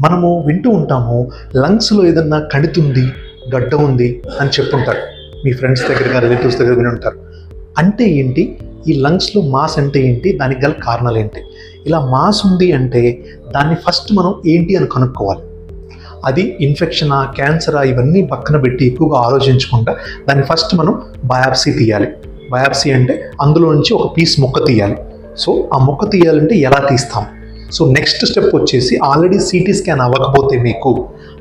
మనము వింటూ ఉంటాము, లంగ్స్లో ఏదన్నా కణితుంది, గడ్డ ఉంది అని చెప్పుంటారు. మీ ఫ్రెండ్స్ దగ్గర రిలేటివ్స్ దగ్గర విని ఉంటారు. అంటే ఏంటి, ఈ లంగ్స్లో మాస్ అంటే ఏంటి, దానికి గల కారణాలు ఏంటి? ఇలా మాస్ ఉంది అంటే దాన్ని ఫస్ట్ మనం ఏంటి అని కనుక్కోవాలి. అది ఇన్ఫెక్షనా, క్యాన్సరా, ఇవన్నీ పక్కన పెట్టి ఎక్కువగా ఆలోచించకుండా దాన్ని ఫస్ట్ మనం బయాప్సీ తీయాలి. బయాప్సీ అంటే అందులో నుంచి ఒక పీస్ మొక్క తీయాలి. సో ఆ మొక్క తీయాలంటే ఎలా తీస్తాం? సో నెక్స్ట్ స్టెప్ వచ్చేసి, ఆల్రెడీ సిటీ స్కాన్ అవ్వకపోతే మీకు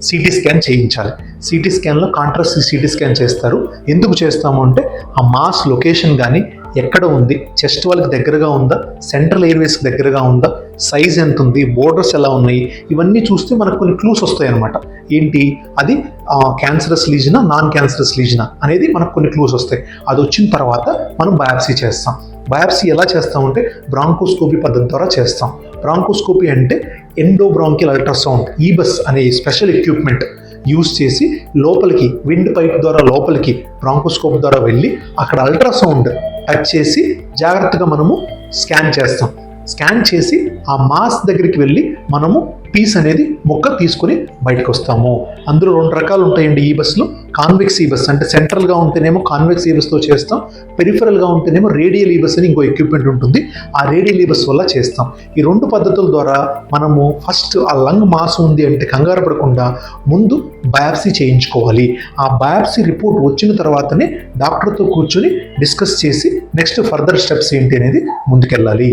సిటీ స్కాన్ చేయించాలి. సిటీ స్కాన్లో కాంట్రాస్ట్ సిటీ స్కాన్ చేస్తారు. ఎందుకు చేస్తాము అంటే ఆ మాస్ లొకేషన్ కానీ ఎక్కడ ఉంది, చెస్ట్ వాళ్ళకి దగ్గరగా ఉందా, సెంట్రల్ ఎయిర్వేస్కి దగ్గరగా ఉందా, సైజ్ ఎంత ఉంది, బోర్డర్స్ ఎలా ఉన్నాయి, ఇవన్నీ చూస్తే మనకు కొన్ని క్లూస్ వస్తాయి అన్నమాట. ఏంటి అది క్యాన్సరస్ లీజనా, నాన్ క్యాన్సరస్ లీజనా అనేది మనకు కొన్ని క్లూస్ వస్తాయి. అది వచ్చిన తర్వాత మనం బయాప్సీ చేస్తాం. బయాప్సీ ఎలా చేస్తామంటే బ్రాంకోస్కోపీ పద్ధతి ద్వారా చేస్తాం. బ్రాంకోస్కోపీ అంటే ఎండోబ్రాంకియల్ అల్ట్రాసౌండ్, ఈబస్ అనే స్పెషల్ ఎక్విప్మెంట్ యూజ్ చేసి లోపలికి విండ్ పైప్ ద్వారా లోపలికి బ్రాంకోస్కోప్ ద్వారా వెళ్ళి అక్కడ అల్ట్రాసౌండ్ టచ్ చేసి జాగ్రత్తగా మనము స్కాన్ చేస్తాం. స్కాన్ చేసి ఆ మాస్ దగ్గరికి వెళ్ళి మనము పీస్ అనేది మొక్క తీసుకొని బయటకు వస్తాము. అందులో 2 రకాలు ఉంటాయండి ఈ బస్లో. కాన్వెక్స్ ఈబస్ అంటే సెంట్రల్గా ఉంటేనేమో కాన్వెక్స్ ఈబస్తో చేస్తాం, పెరిఫరల్గా ఉంటేనేమో రేడియల్ ఈబస్ అని ఇంకో ఎక్విప్మెంట్ ఉంటుంది. ఆ రేడియల్ ఈబస్ వల్ల చేస్తాం. ఈ 2 పద్ధతుల ద్వారా మనము ఫస్ట్ ఆ లంగ్ మాస్ ఉంది అంటే కంగారు పడకుండా ముందు బయాప్సీ చేయించుకోవాలి. ఆ బయాప్సీ రిపోర్ట్ వచ్చిన తర్వాతనే డాక్టర్తో కూర్చొని డిస్కస్ చేసి నెక్స్ట్ ఫర్దర్ స్టెప్స్ ఏంటి అనేది ముందుకెళ్ళాలి.